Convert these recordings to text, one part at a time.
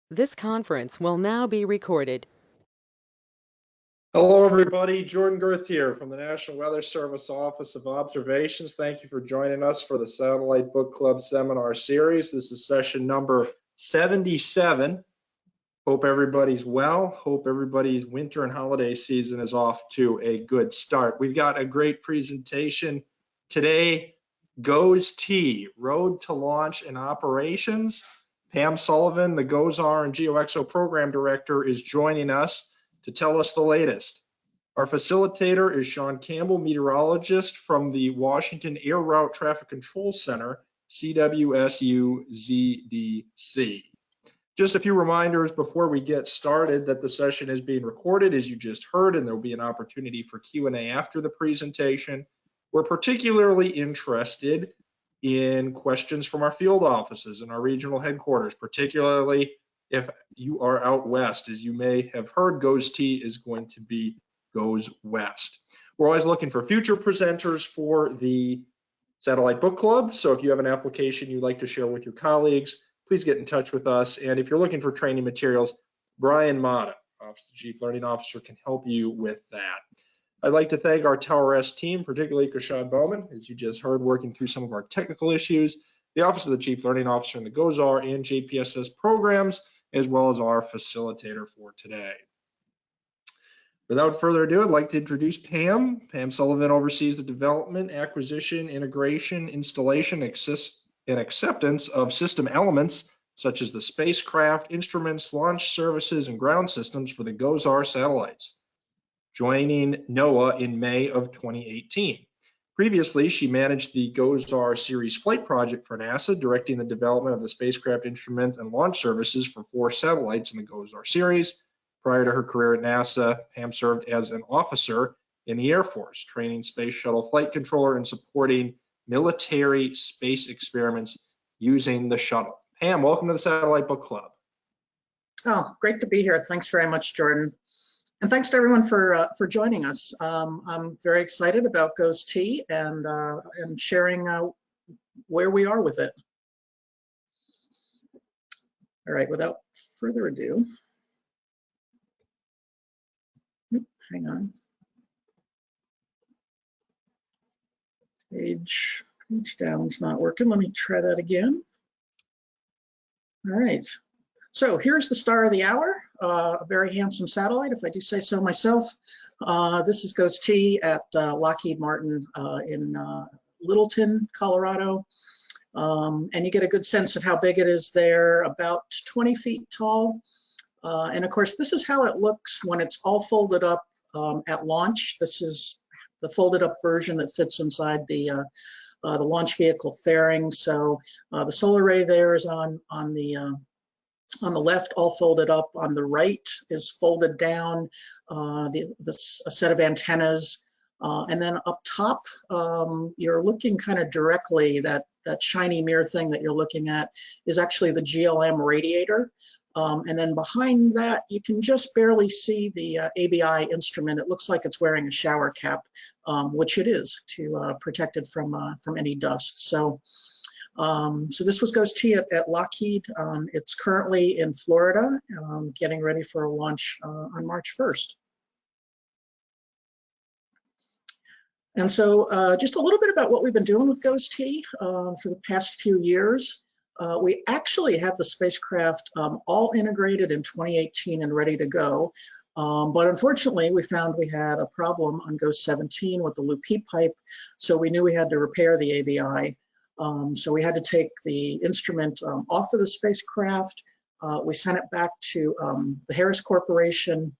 This conference will now be recorded. Hello, everybody. Jordan Girth here from the National Weather Service Office of Observations. Thank you for joining us for the Satellite Book Club Seminar Series. This is session number 77. Hope everybody's well. Hope everybody's winter and holiday season is off to a good start. We've got a great presentation today. GOES-T, Road to Launch and Operations. Pam Sullivan, the GOES-R and GeoXO Program Director, is joining us to tell us the latest. Our facilitator is Sean Campbell, meteorologist from the Washington Air Route Traffic Control Center, CWSU-ZDC. Just a few reminders before we get started that the session is being recorded, as you just heard, and there will be an opportunity for Q&A after the presentation. We're particularly interested in questions from our field offices and our regional headquarters, particularly if you are out west. As you may have heard, GOES-T is going to be Goes West. We're always looking for future presenters for the Satellite Book Club, so if you have an application you'd like to share with your colleagues, please get in touch with us. And if you're looking for training materials, Brian Mata, Office of the Chief Learning Officer, can help you with that. I'd like to thank our Tower S team, particularly Kashan Bowman, as you just heard, working through some of our technical issues, the Office of the Chief Learning Officer and the GOES-R and JPSS programs, as well as our facilitator for today. Without further ado, I'd like to introduce Pam. Pam Sullivan oversees the development, acquisition, integration, installation, and acceptance of system elements such as the spacecraft, instruments, launch services, and ground systems for the GOES-R satellites, joining NOAA in May of 2018. Previously, she managed the GOES-R series flight project for NASA, directing the development of the spacecraft, instrument, and launch services for 4 satellites in the GOES-R series. Prior to her career at NASA, Pam served as an officer in the Air Force, training Space Shuttle flight controller and supporting military space experiments using the shuttle. Pam, welcome to the Satellite Book Club. Oh, great to be here. Thanks very much, Jordan. And thanks to everyone for joining us. I'm very excited about GOES-T and sharing where we are with it. All right, without further ado, hang on. Page down's not working. Let me try that again. All right. So here's the star of the hour, a very handsome satellite, if I do say so myself. This is GOES-T at Lockheed Martin in Littleton, Colorado. And you get a good sense of how big it is there, about 20 feet tall. And of course, this is how it looks when it's all folded up at launch. This is the folded up version that fits inside the launch vehicle fairing. So the solar array there is on the left, all folded up. On the right is folded down, a set of antennas. And then up top, you're looking kind of directly, that shiny mirror thing that you're looking at is actually the GLM radiator. And then behind that, you can just barely see the ABI instrument. It looks like it's wearing a shower cap, which it is, to protect it from any dust. So this was GOES-T at Lockheed. It's currently in Florida, getting ready for a launch on March 1st. And so just a little bit about what we've been doing with GOES-T for the past few years. We actually have the spacecraft all integrated in 2018 and ready to go. But unfortunately, we found we had a problem on GOES-17 with the loop P pipe. So we knew we had to repair the ABI. So we had to take the instrument off of the spacecraft. We sent it back to the Harris Corporation.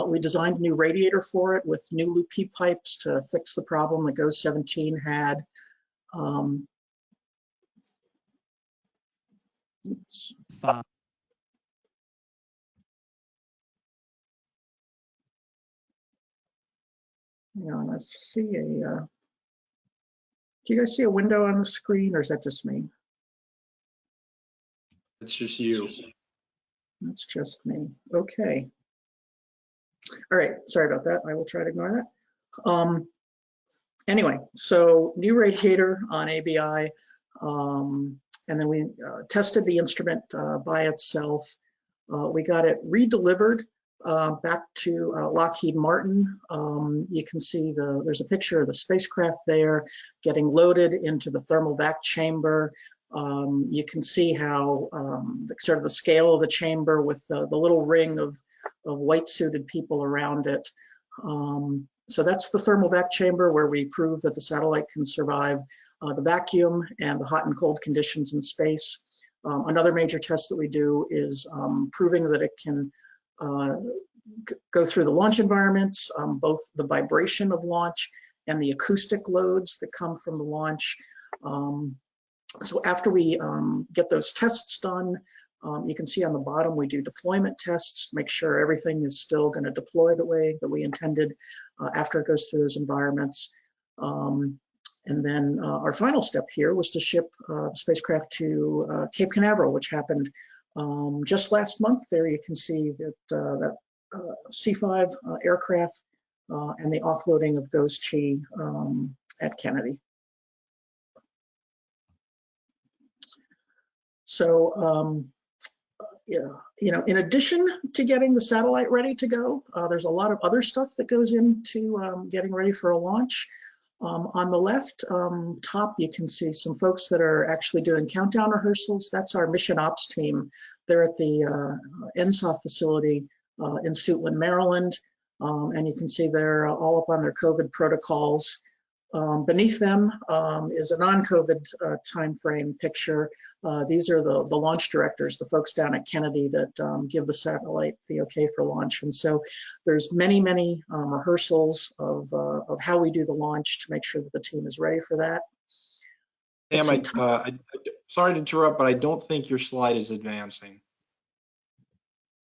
We designed a new radiator for it with new loop P pipes to fix the problem that GOES-17 had. Oops. Hang on, let's see do you guys see a window on the screen, or is that just me? It's just you. That's just me. Okay. All right, sorry about that. I will try to ignore that. Anyway, so new radiator on ABI. And then we tested the instrument by itself. We got it redelivered back to Lockheed Martin. You can see there's a picture of the spacecraft there getting loaded into the thermal vac chamber. You can see how sort of the scale of the chamber with the little ring of white suited people around it. So that's the thermal vac chamber where we prove that the satellite can survive the vacuum and the hot and cold conditions in space. Another major test that we do is proving that it can go through the launch environments, both the vibration of launch and the acoustic loads that come from the launch. So after we get those tests done, you can see on the bottom we do deployment tests to make sure everything is still going to deploy the way that we intended after it goes through those environments. And then our final step here was to ship the spacecraft to Cape Canaveral, which happened just last month. There you can see that C5 aircraft and the offloading of GOES-T at Kennedy. So, yeah, you know, in addition to getting the satellite ready to go, there's a lot of other stuff that goes into getting ready for a launch. On the left top, you can see some folks that are actually doing countdown rehearsals. That's our mission ops team. They're at the NSOF facility in Suitland, Maryland. And you can see they're all up on their COVID protocols. Beneath them is a non-COVID timeframe picture. These are the launch directors, the folks down at Kennedy that give the satellite the okay for launch. And so there's many rehearsals of how we do the launch to make sure that the team is ready for that. Pam, sorry to interrupt, but I don't think your slide is advancing.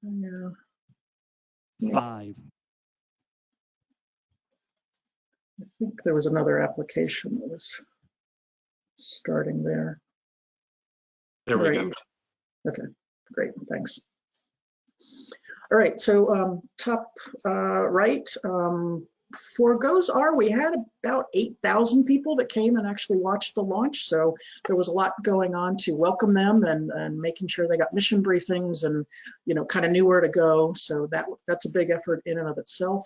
Yeah. 5. I think there was another application that was starting there. There we go. Okay, great, thanks. All right, so top right, for GOES-R, we had about 8,000 people that came and actually watched the launch. So there was a lot going on to welcome them and making sure they got mission briefings and, you know, kind of knew where to go. So that's a big effort in and of itself.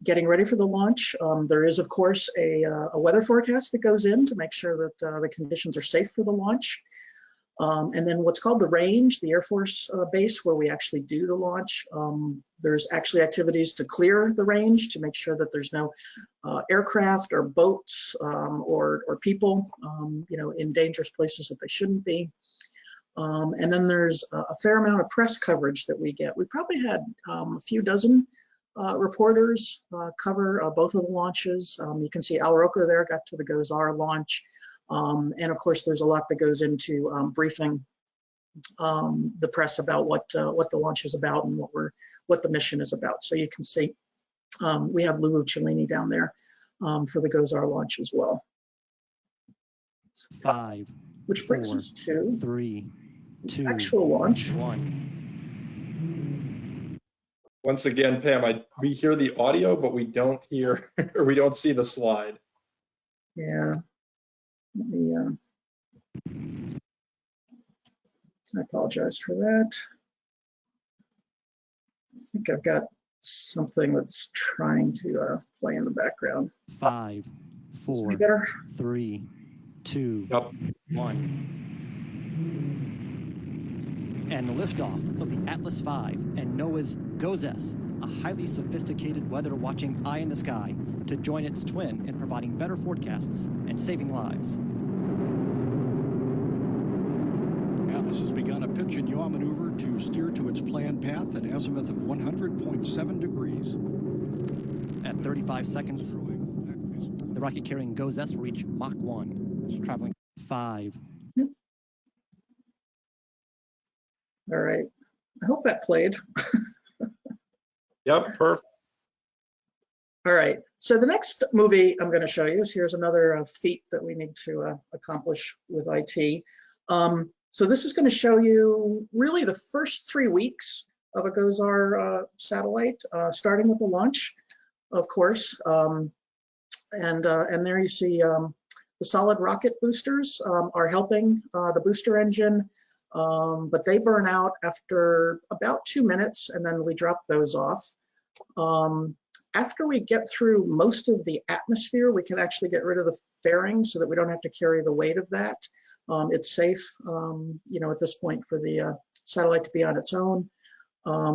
Getting ready for the launch, there is, of course, a weather forecast that goes in to make sure that the conditions are safe for the launch. And then what's called the range, the Air Force base where we actually do the launch, there's actually activities to clear the range to make sure that there's no aircraft or boats or people, you know, in dangerous places that they shouldn't be. And then there's a fair amount of press coverage that we get. We probably had a few dozen reporters cover both of the launches. You can see Al Roker there got to the GOES-R launch. And of course, there's a lot that goes into briefing the press about what the launch is about and what the mission is about. So you can see we have Lulu Cellini down there for the GOES-R launch as well. 5. Which brings 4, us to 3, 2, actual launch. 1. Once again, Pam, we hear the audio, but we don't hear or we don't see the slide. Yeah. I apologize for that. I think I've got something that's trying to play in the background. 5, 4, 3, 2, 1. And the liftoff of the Atlas V and NOAA's GOES-S, a highly sophisticated weather watching eye in the sky, to join its twin in providing better forecasts and saving lives. Atlas has begun a pitch and yaw maneuver to steer to its planned path at azimuth of 100.7 degrees. At 35 seconds, the rocket carrying GOES-S will reach Mach 1, traveling 5. All right. I hope that played. Yep, perfect. All right. So the next movie I'm going to show you is here's another feat that we need to accomplish with IT. So this is going to show you really the first 3 weeks of a GOES-R satellite, starting with the launch, of course. And there you see The solid rocket boosters are helping the booster engine, but they burn out after about 2 minutes, and then we drop those off. After we get through most of the atmosphere, we can actually get rid of the fairing so that we don't have to carry the weight of that. It's safe, at this point for the satellite to be on its own.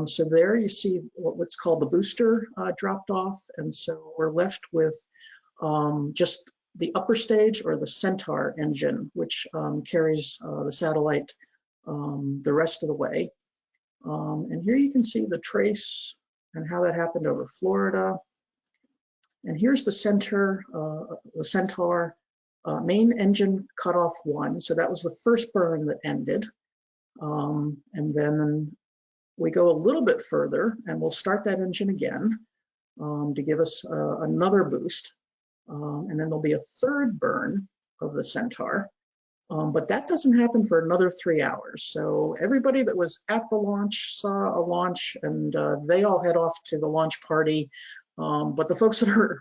So there you see what's called the booster dropped off, and so we're left with just the upper stage, or the Centaur engine, which carries the satellite the rest of the way. And here you can see the trace and how that happened over Florida. And here's the Centaur main engine cutoff 1. So that was the first burn that ended. And then we go a little bit further, and we'll start that engine again to give us another boost. And then there'll be a third burn of the Centaur. But that doesn't happen for another 3 hours. So everybody that was at the launch saw a launch, and they all head off to the launch party. But the folks that are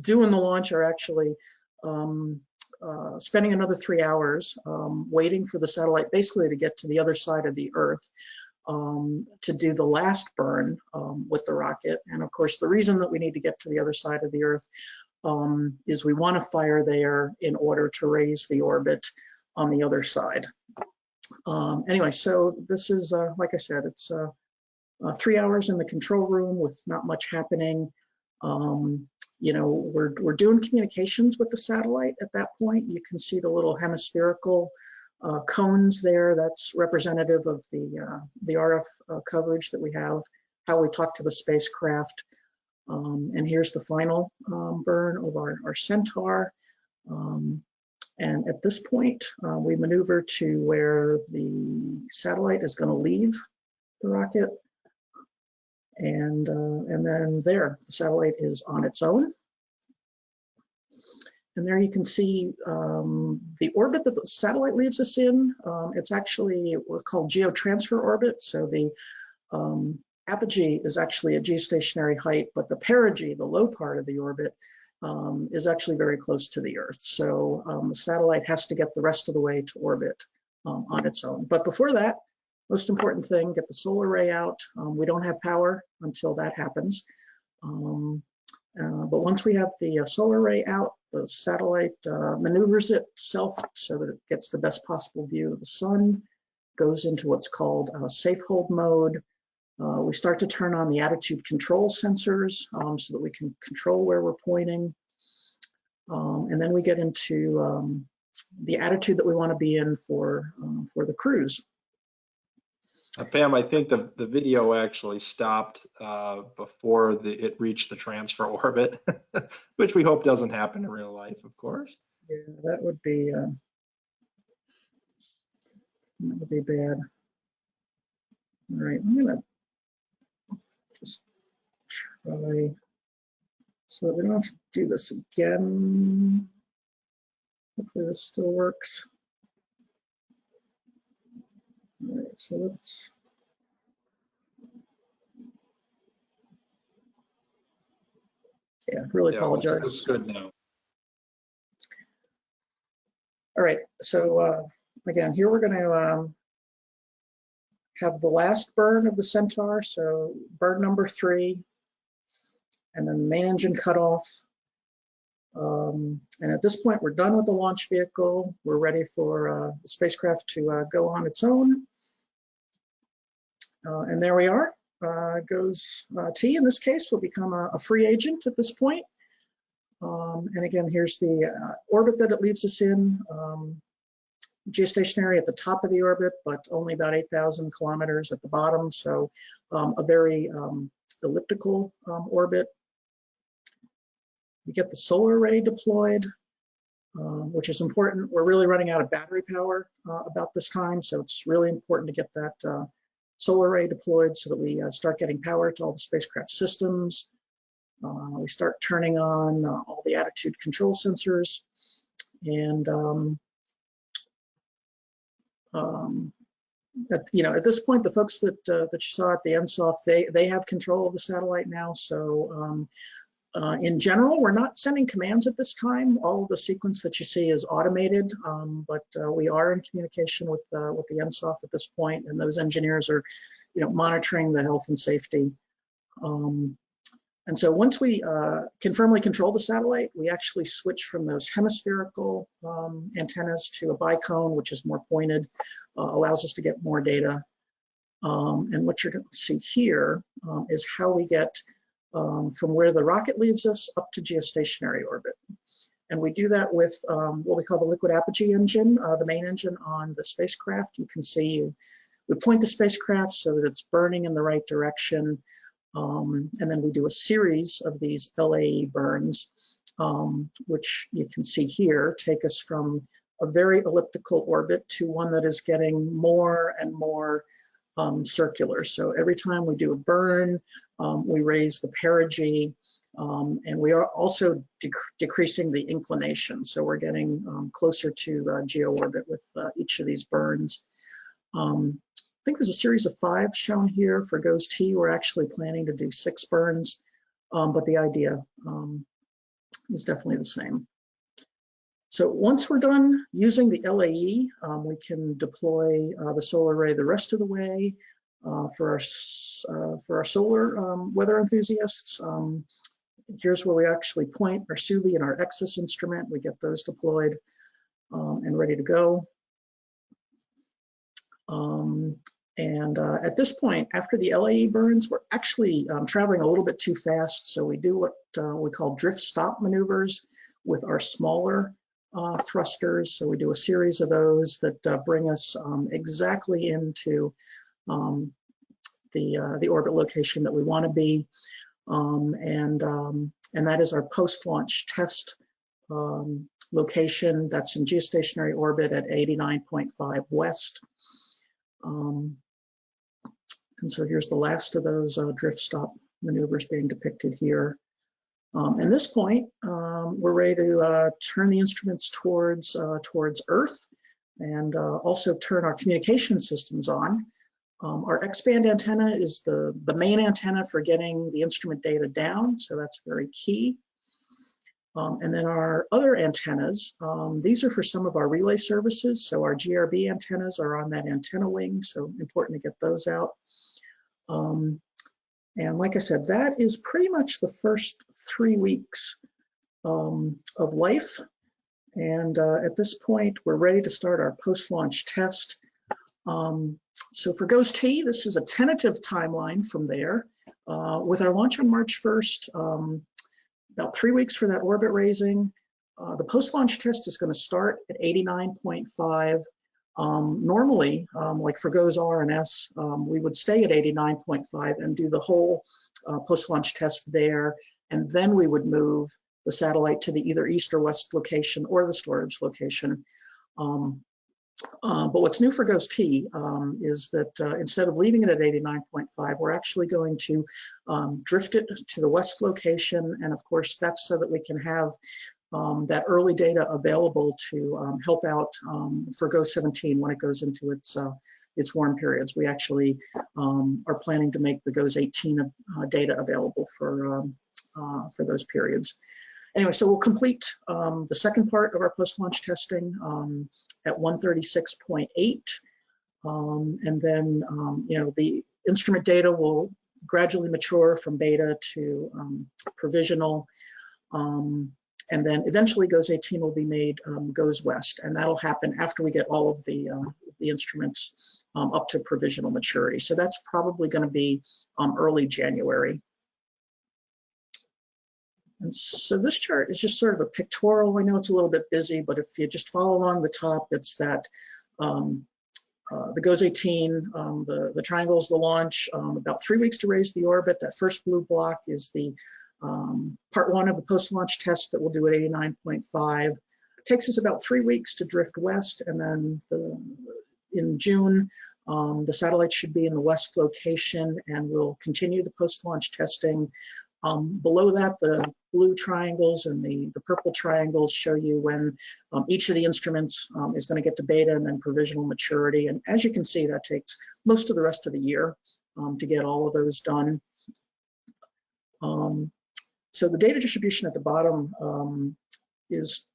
doing the launch are actually spending another 3 hours waiting for the satellite basically to get to the other side of the Earth to do the last burn with the rocket. And of course, the reason that we need to get to the other side of the Earth is we want to fire there in order to raise the orbit on the other side. Anyway, so this is, like I said, it's 3 hours in the control room with not much happening. We're doing communications with the satellite at that point. You can see the little hemispherical cones there. That's representative of the RF coverage that we have, how we talk to the spacecraft. And here's the final burn of our Centaur. And at this point, we maneuver to where the satellite is going to leave the rocket. And then there, the satellite is on its own. And there you can see the orbit that the satellite leaves us in. It's actually what's called geotransfer orbit. So the apogee is actually a geostationary height, but the perigee, the low part of the orbit, is actually very close to the Earth. So the satellite has to get the rest of the way to orbit on its own. But before that, most important thing, get the solar array out. We don't have power until that happens. But once we have the solar array out, the satellite maneuvers itself so that it gets the best possible view of the sun, goes into what's called safe hold mode. We start to turn on the attitude control sensors so that we can control where we're pointing. And then we get into the attitude that we want to be in for the cruise. Pam, I think the video actually stopped before it reached the transfer orbit, which we hope doesn't happen in real life, of course. Yeah, that would be bad. All right, I'm gonna just try so that we don't have to do this again. Hopefully this still works. All right, so let's. Yeah, really apologize. It's good now. All right, so again, here we're going to have the last burn of the Centaur, so burn number 3, and then the main engine cut off. And at this point, we're done with the launch vehicle. We're ready for the spacecraft to go on its own. And there we are. GOES-T, in this case, will become a free agent at this point. And again, here's the orbit that it leaves us in. Geostationary at the top of the orbit, but only about 8,000 kilometers at the bottom. So a very elliptical orbit. We get the solar array deployed, which is important. We're really running out of battery power about this time, so it's really important to get that solar array deployed so that we start getting power to all the spacecraft systems. We start turning on all the attitude control sensors, and at this point, the folks that you saw at the NSOF, they have control of the satellite now. So In general, we're not sending commands at this time. All of the sequence that you see is automated, but we are in communication with the NSOF at this point, and those engineers are, monitoring the health and safety. And so once we can firmly control the satellite, we actually switch from those hemispherical antennas to a bicone, which is more pointed, allows us to get more data. And what you're going to see here is how we get from where the rocket leaves us up to geostationary orbit. And we do that with what we call the liquid apogee engine, the main engine on the spacecraft. You can see we point the spacecraft so that it's burning in the right direction. And then we do a series of these LAE burns, which you can see here, take us from a very elliptical orbit to one that is getting more and more circular. So every time we do a burn, we raise the perigee, and we are also decreasing the inclination. So we're getting closer to geo orbit with each of these burns. I think there's a series of 5 shown here. For GOES-T, we're actually planning to do 6 burns, but the idea is definitely the same. So once we're done using the LAE, we can deploy the solar array the rest of the way for our solar weather enthusiasts. Here's where we actually point our SUBI and our EXIS instrument. We get those deployed and ready to go. At this point, after the LAE burns, we're actually traveling a little bit too fast. So we do what we call drift stop maneuvers with our smaller thrusters. So we do a series of those that bring us exactly into the orbit location that we want to be. And that is our post-launch test location. That's in geostationary orbit at 89.5 west. And so here's the last of those drift stop maneuvers being depicted here. At this point, we're ready to turn the instruments towards Earth and also turn our communication systems on. Our X-band antenna is the main antenna for getting the instrument data down, so that's very key. And then our other antennas, these are for some of our relay services. So our GRB antennas are on that antenna wing, so important to get those out. And like I said, that is pretty much the first 3 weeks of life. And at this point, we're ready to start our post-launch test. So for GOES-T, this is a tentative timeline from there. With our launch on March 1st, about 3 weeks for that orbit raising. The post-launch test is going to start at 89.5. Normally, like for GOES-R and S, we would stay at 89.5 and do the whole post-launch test there, and then we would move the satellite to the either east or west location or the storage location. But what's new for GOES-T is that instead of leaving it at 89.5, we're actually going to drift it to the west location, and of course that's so that we can have that early data available to help out for GOES-17 when it goes into its warm periods. We actually are planning to make the GOES-18 data available for those periods. Anyway, so we'll complete the second part of our post-launch testing at 136.8, and then the instrument data will gradually mature from beta to provisional. And then eventually GOES-18 will be made GOES-West, and that'll happen after we get all of the instruments up to provisional maturity. So that's probably going to be early January. And so this chart is just sort of a pictorial. I know it's a little bit busy, but if you just follow along the top, it's that the GOES-18, the triangle is the launch, about 3 weeks to raise the orbit. That first blue block is the part 1 of the post-launch test that we'll do at 89.5. It takes us about 3 weeks to drift west, and then in June, the satellite should be in the west location, and we'll continue the post-launch testing. Below that, the blue triangles and the purple triangles show you when each of the instruments is going to get to beta and then provisional maturity. And as you can see, that takes most of the rest of the year to get all of those done. So the data distribution at the bottom is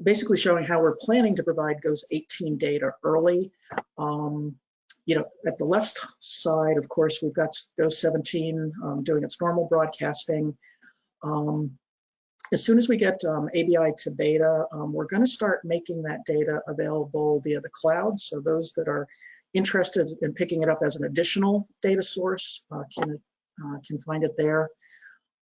basically showing how we're planning to provide GOES-18 data early. You know, at the left side, of course, we've got GOES-17 doing its normal broadcasting. As soon as we get ABI to beta, we're going to start making that data available via the cloud. So those that are interested in picking it up as an additional data source can find it there.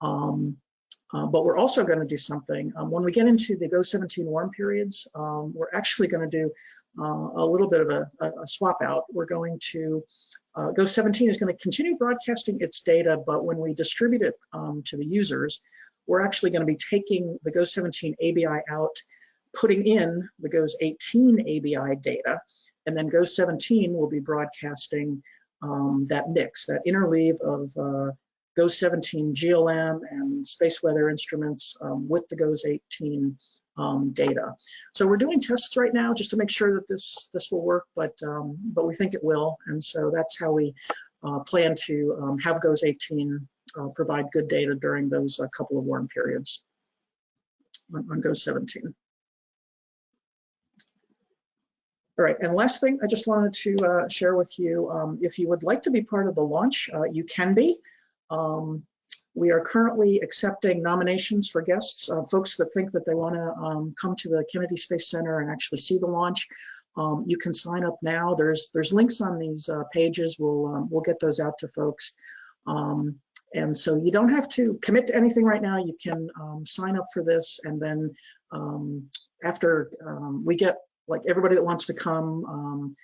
But we're also going to do something. When we get into the GOES-17 warm periods, we're actually going to do a little bit of a swap out. We're going to, GOES-17 is going to continue broadcasting its data, but when we distribute it to the users, we're actually going to be taking the GOES-17 ABI out, putting in the GOES-18 ABI data, and then GOES-17 will be broadcasting that mix, that interleave of GOES-17 GLM and space weather instruments with the GOES-18 data. So we're doing tests right now just to make sure that this will work, but we think it will, and so that's how we plan to have GOES-18 provide good data during those couple of warm periods on GOES-17. All right, and last thing I just wanted to share with you, if you would like to be part of the launch, you can be. We are currently accepting nominations for guests, folks that think that they want to come to the Kennedy Space Center and actually see the launch. You can sign up now. There's links on these pages. We'll get those out to folks. And so you don't have to commit to anything right now. You can sign up for this, and then after we get like everybody that wants to come,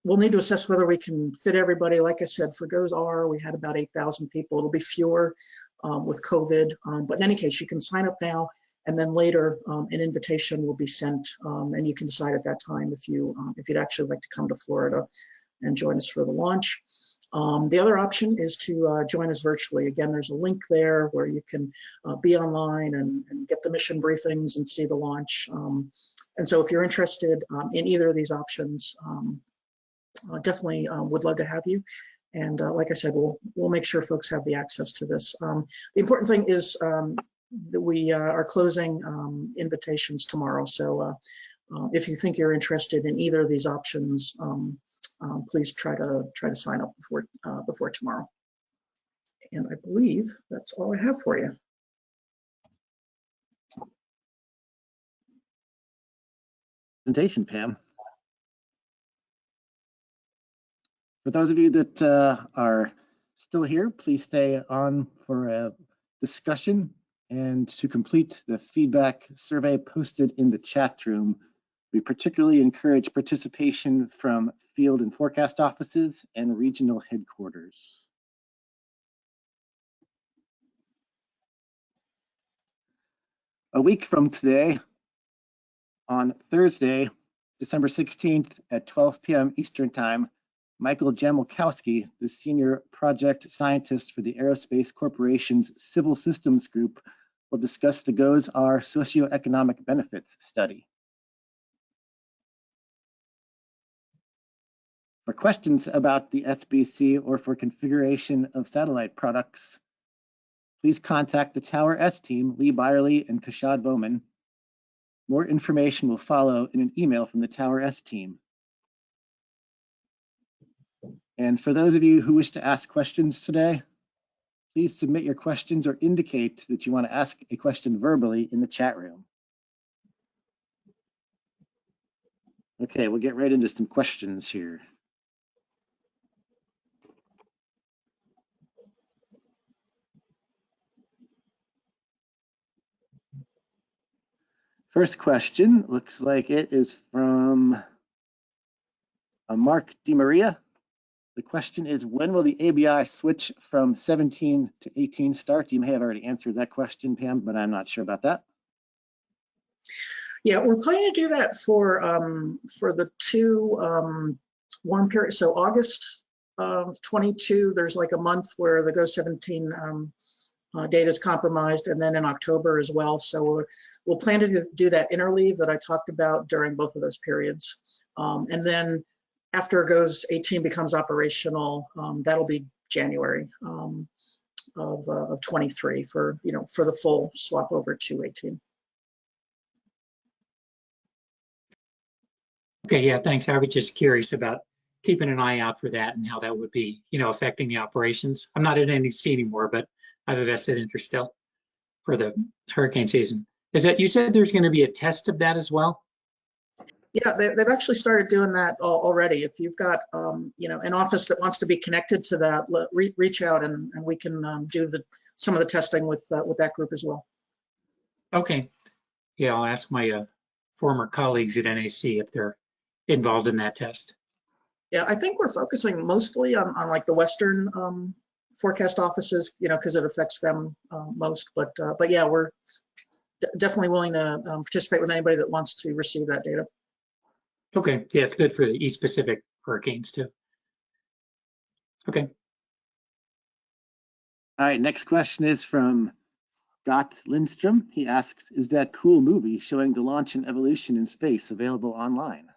we'll need to assess whether we can fit everybody. Like I said, for GOES-R, we had about 8,000 people. It'll be fewer with COVID, but in any case, you can sign up now, and then later an invitation will be sent, and you can decide at that time if you'd actually like to come to Florida and join us for the launch. The other option is to join us virtually. Again, there's a link there where you can be online and get the mission briefings and see the launch. And so if you're interested in either of these options, definitely would love to have you. And like I said, we'll make sure folks have the access to this. The important thing is that we are closing invitations tomorrow. So if you think you're interested in either of these options, please try to sign up before tomorrow. And I believe that's all I have for you. Presentation, Pam. For those of you that are still here, please stay on for a discussion and to complete the feedback survey posted in the chat room. We particularly encourage participation from field and forecast offices and regional headquarters. A week from today, on Thursday, December 16th at 12 p.m. Eastern Time, Michael Jamilkowski, the Senior Project Scientist for the Aerospace Corporation's Civil Systems Group, will discuss the GOES-R Socioeconomic Benefits Study. For questions about the SBC or for configuration of satellite products, please contact the Tower S team, Lee Byerly and Kashad Bowman. More information will follow in an email from the Tower S team. And for those of you who wish to ask questions today, please submit your questions or indicate that you want to ask a question verbally in the chat room. Okay, we'll get right into some questions here. First question looks like it is from Mark DiMaria. The question is, when will the ABI switch from 17 to 18 start? You may have already answered that question, Pam, but I'm not sure about that. Yeah, we're planning to do that for the two warm periods. So August of 22, there's like a month where the GOES-17 data is compromised, and then in October as well. So we'll plan to do that interleave that I talked about during both of those periods. And then after GOES-18 becomes operational, that'll be January. of 23 for, for the full swap over to 18. Okay, yeah, thanks. I was just curious about keeping an eye out for that and how that would be, affecting the operations. I'm not at NEC anymore, but I have a vested interest still for the hurricane season. Is that, you said there's going to be a test of that as well? Yeah, they've actually started doing that already. If you've got, an office that wants to be connected to that, reach out and we can do some of the testing with that group as well. Okay. Yeah, I'll ask my former colleagues at NAC if they're involved in that test. Yeah, I think we're focusing mostly on like the Western forecast offices, because it affects them most. But yeah, we're definitely willing to participate with anybody that wants to receive that data. Okay, yeah, it's good for the East Pacific hurricanes too. Okay. All right, next question is from Scott Lindstrom. He asks, is that cool movie showing the launch and evolution in space available online?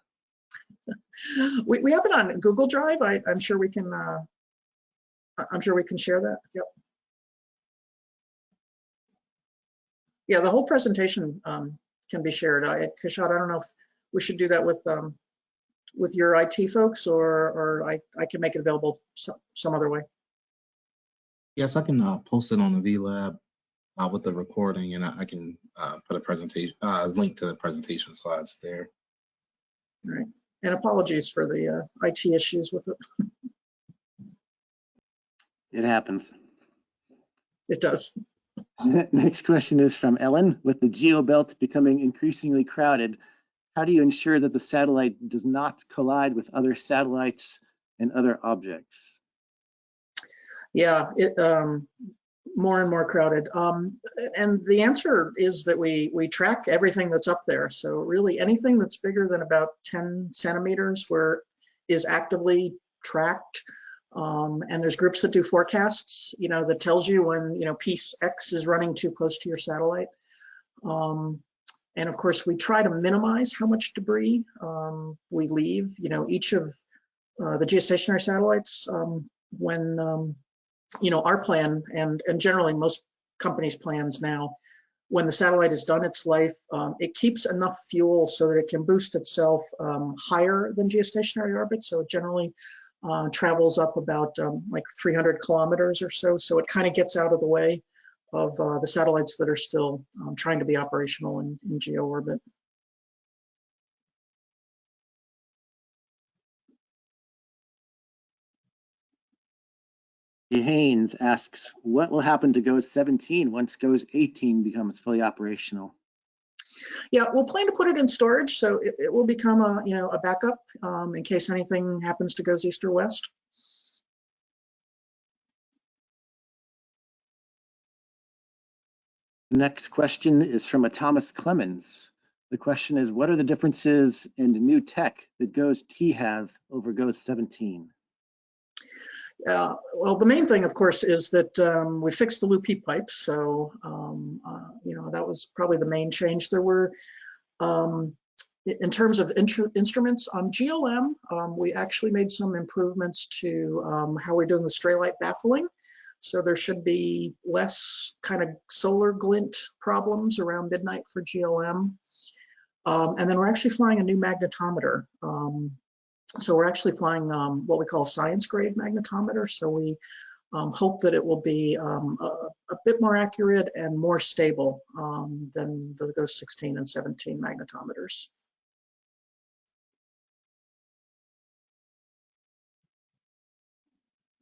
We have it on Google Drive. I'm sure we can. I'm sure we can share that. Yep. Yeah, the whole presentation can be shared. Kishad, I don't know if we should do that with your IT folks, or I can make it available some other way. Yes, I can post it on the VLab with the recording, and I can put a presentation link to the presentation slides there. All right. And apologies for the IT issues with it. It happens. It does. Next question is from Ellen. With the geo belt becoming increasingly crowded, how do you ensure that the satellite does not collide with other satellites and other objects? Yeah, more and more crowded. And the answer is that we track everything that's up there. So really anything that's bigger than about 10 centimeters is actively tracked. And there's groups that do forecasts, that tells you when, piece X is running too close to your satellite. And of course, we try to minimize how much debris we leave. Each of the geostationary satellites, when our plan, and generally most companies' plans now, when the satellite is done its life, it keeps enough fuel so that it can boost itself higher than geostationary orbit. So it generally travels up about like 300 kilometers or so. So it kind of gets out of the way of the satellites that are still trying to be operational in geo orbit. Haynes asks, what will happen to GOES-17 once GOES-18 becomes fully operational? Yeah, we'll plan to put it in storage, so it will become a backup in case anything happens to GOES East or West. Next question is from a Thomas Clemens. The question is, what are the differences in the new tech that GOES-T has over GOES-17? Well, the main thing, of course, is that we fixed the loop heat pipes. So, that was probably the main change. There were, in terms of instruments on GLM, we actually made some improvements to how we're doing the stray light baffling. So there should be less kind of solar glint problems around midnight for GLM. And then we're actually flying a new magnetometer. So we're actually flying what we call a science grade magnetometer. So we hope that it will be a bit more accurate and more stable than the GOES-16 and 17 magnetometers.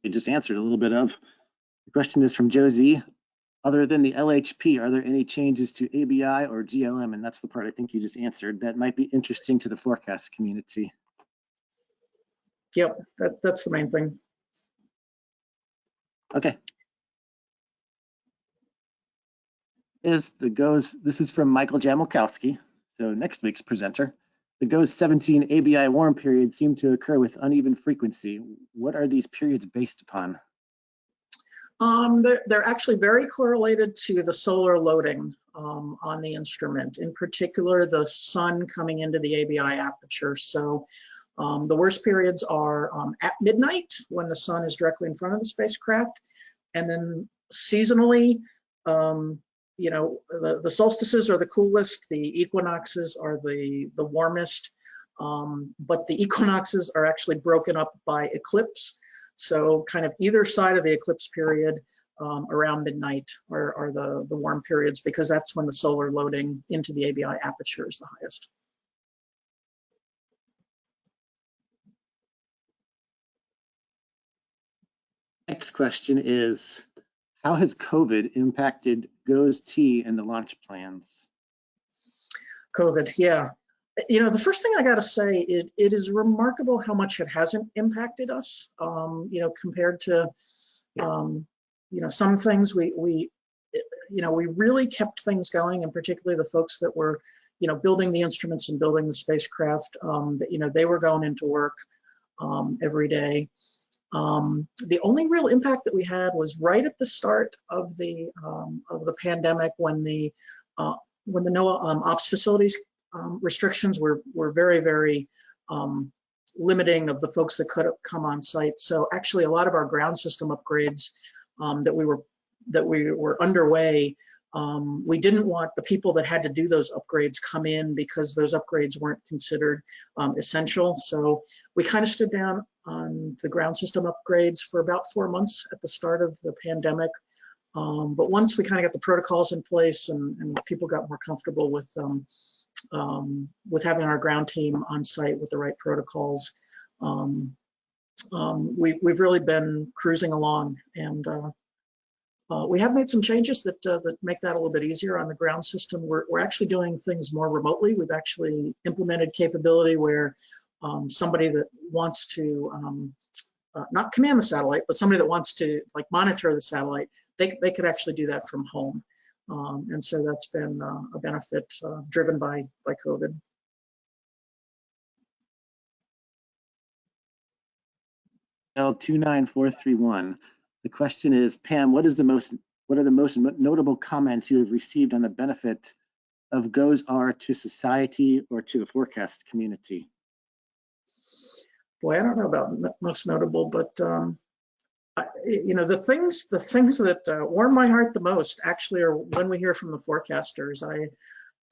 You just answered a little bit of. The question is from Josie. Other than the LHP, are there any changes to ABI or GLM? And that's the part I think you just answered. That might be interesting to the forecast community. Yep, that's the main thing. Okay. This is from Michael Jamilkowski. So next week's presenter. The GOES-17 ABI warm periods seem to occur with uneven frequency. What are these periods based upon? They're actually very correlated to the solar loading on the instrument, in particular the sun coming into the ABI aperture. So the worst periods are at midnight when the sun is directly in front of the spacecraft, and then seasonally, you know, the solstices are the coolest, the equinoxes are the warmest, but the equinoxes are actually broken up by eclipse. So kind of either side of the eclipse period around midnight are the warm periods, because that's when the solar loading into the ABI aperture is the highest. Next question is, how has COVID impacted GOES-T and the launch plans? COVID, yeah. You know, the first thing I got to say, it is remarkable how much it hasn't impacted us. You know, compared to, you know, some things we really kept things going, and particularly the folks that were, you know, building the instruments and building the spacecraft, that, you know, they were going into work every day. The only real impact that we had was right at the start of the pandemic, when the NOAA ops facilities restrictions were very, very limiting of the folks that could come on site. So actually, a lot of our ground system upgrades that we were underway, we didn't want the people that had to do those upgrades come in, because those upgrades weren't considered essential. So we kind of stood down on the ground system upgrades for about 4 months at the start of the pandemic. But once we kind of got the protocols in place and people got more comfortable with having our ground team on site with the right protocols, we've really been cruising along, and we have made some changes that make that a little bit easier on the ground system. We're actually doing things more remotely. We've actually implemented capability where somebody that wants to not command the satellite, but somebody that wants to like monitor the satellite, they could actually do that from home. And so that's been a benefit driven by COVID. L29431. The question is, Pam, what are the most notable comments you have received on the benefit of GOES-R to society or to the forecast community? Boy, I don't know about most notable, but you know, the things that warm my heart the most actually are when we hear from the forecasters.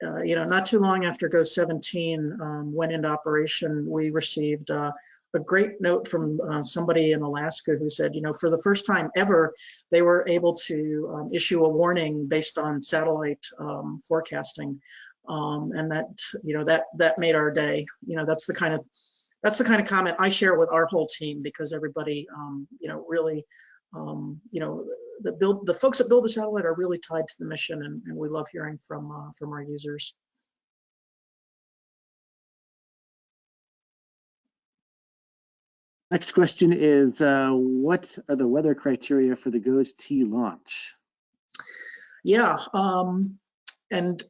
You know, not too long after GOES-17 went into operation, we received a great note from somebody in Alaska who said, you know, for the first time ever, they were able to issue a warning based on satellite forecasting, and that, you know, that made our day. You know, that's the kind of comment I share with our whole team, because everybody, you know, really, you know, the folks that build the satellite are really tied to the mission, and we love hearing from our users. Next question is, what are the weather criteria for the GOES-T launch? Yeah, and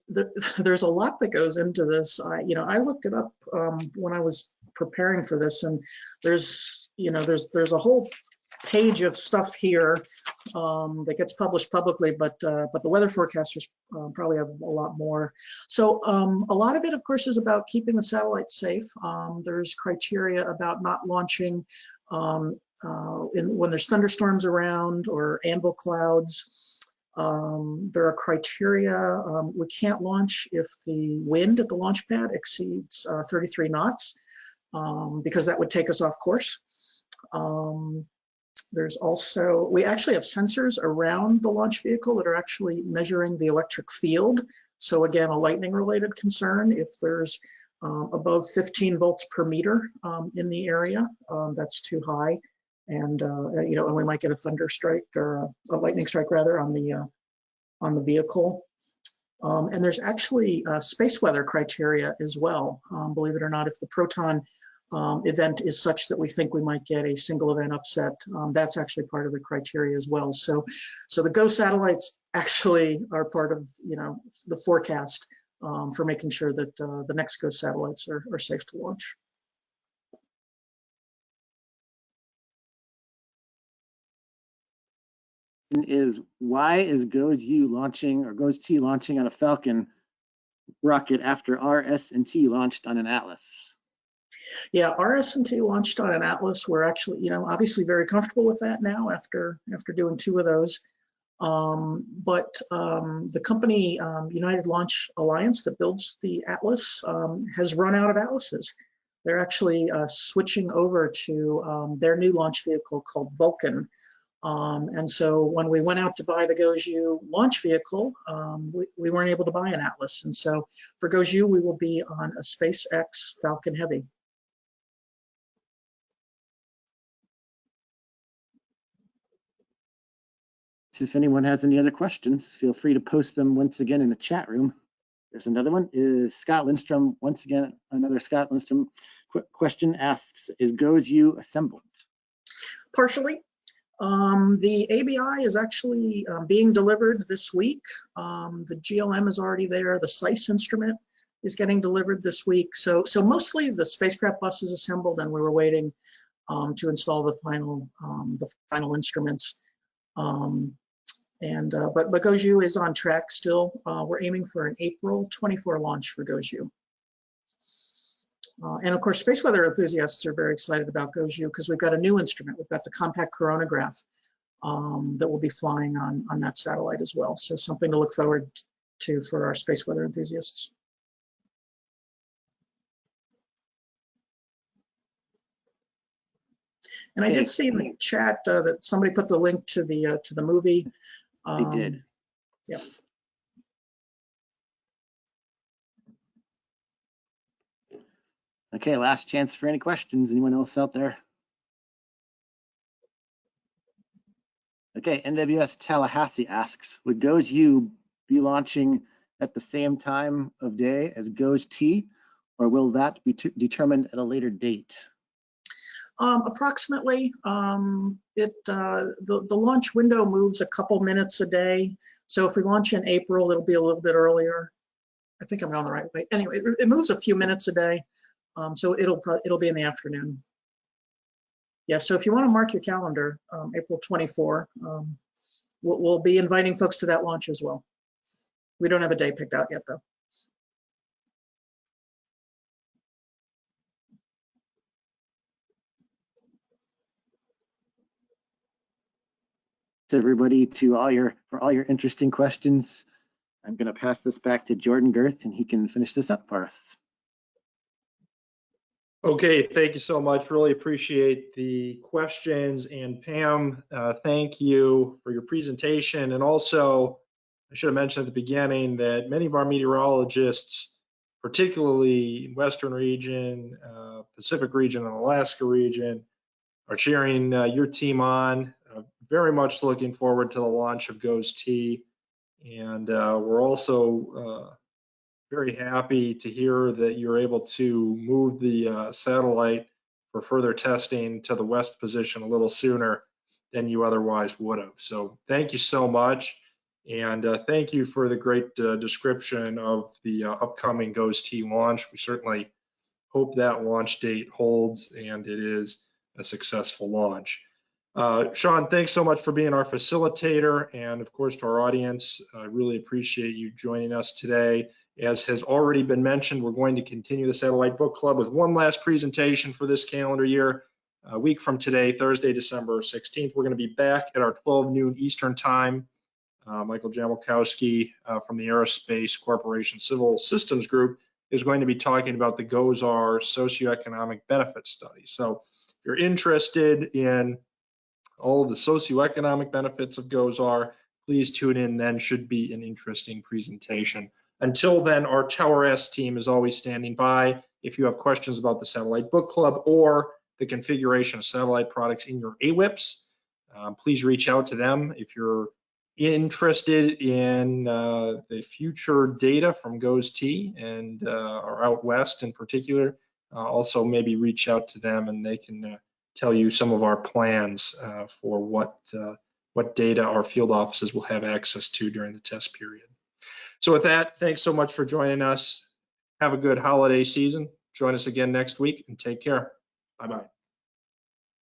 there's a lot that goes into this. You know, I looked it up when I was preparing for this, and there's a whole page of stuff here that gets published publicly, but the weather forecasters probably have a lot more. So a lot of it, of course, is about keeping the satellite safe. There's criteria about not launching when there's thunderstorms around or anvil clouds. There are criteria. We can't launch if the wind at the launch pad exceeds 33 knots, because that would take us off course. There's also, we actually have sensors around the launch vehicle that are actually measuring the electric field. So again, a lightning related concern. If there's above 15 volts per meter in the area, that's too high. And, you know, and we might get a thunder strike, or a lightning strike rather, on the vehicle. And there's actually space weather criteria as well. Believe it or not, if the Proton event is such that we think we might get a single event upset, that's actually part of the criteria as well. So the GOES satellites actually are part of, you know, the forecast for making sure that the next GOES satellites are safe to launch. Is, why is GOES-U launching, or GOES-T launching on a Falcon rocket after RS&T launched on an Atlas? Yeah, RS&T launched on an Atlas. We're actually, you know, obviously very comfortable with that now after doing 2 of those. But the company, United Launch Alliance, that builds the Atlas, has run out of Atlases. They're actually switching over to their new launch vehicle called Vulcan. And so when we went out to buy the GOES-U launch vehicle, we weren't able to buy an Atlas. And so for GOES-U, we will be on a SpaceX Falcon Heavy. If anyone has any other questions, feel free to post them once again in the chat room. There's another one. Is Scott Lindstrom, once again, another Scott Lindstrom question asks, is GOES-U assembled? Partially. The ABI is actually being delivered this week. The GLM is already there. The SICE instrument is getting delivered this week. So mostly the spacecraft bus is assembled, and we were waiting to install the final instruments. But GOES-U is on track still. We're aiming for an April 24 launch for GOES-U. And of course, space weather enthusiasts are very excited about GOES-U because we've got a new instrument. We've got the compact coronagraph that will be flying on that satellite as well. So something to look forward to for our space weather enthusiasts. And I did see in the chat that somebody put the link to the movie. They did. Yeah. Okay, last chance for any questions. Anyone else out there? Okay, NWS Tallahassee asks, would GOES-U be launching at the same time of day as GOES-T, or will that be determined at a later date? Approximately. The launch window moves a couple minutes a day. So if we launch in April, it'll be a little bit earlier. I think I'm going the right way. Anyway, it moves a few minutes a day. So it'll be in the afternoon. Yeah, so if you want to mark your calendar, April 24, we'll be inviting folks to that launch as well. We don't have a day picked out yet, though. To everybody, for all your interesting questions. I'm going to pass this back to Jordan Girth, and he can finish this up for us. Okay, thank you so much. Really appreciate the questions. And Pam, thank you for your presentation. And also, I should have mentioned at the beginning that many of our meteorologists, particularly in Western region, Pacific region, and Alaska region, are cheering your team on. Very much looking forward to the launch of GOES-T. And we're also very happy to hear that you're able to move the satellite for further testing to the west position a little sooner than you otherwise would have. So thank you so much. And thank you for the great description of the upcoming GOES-T launch. We certainly hope that launch date holds and it is a successful launch. Sean, thanks so much for being our facilitator, and of course to our audience, I really appreciate you joining us today. As has already been mentioned, we're going to continue the Satellite Book Club with one last presentation for this calendar year. A week from today, Thursday, December 16th, we're going to be back at our 12 noon Eastern time. Michael Jamilkowski from the Aerospace Corporation Civil Systems Group is going to be talking about the GOES-R socioeconomic benefit study. So if you're interested in all of the socioeconomic benefits of GOES-R, please tune in. Then should be an interesting presentation. Until then, our Tower S team is always standing by. If you have questions about the Satellite Book Club or the configuration of satellite products in your AWIPS, please reach out to them. If you're interested in the future data from GOES-T and or out west in particular, also maybe reach out to them and they can tell you some of our plans for what data our field offices will have access to during the test period. So with that, thanks so much for joining us. Have a good holiday season. Join us again next week and take care. Bye-bye.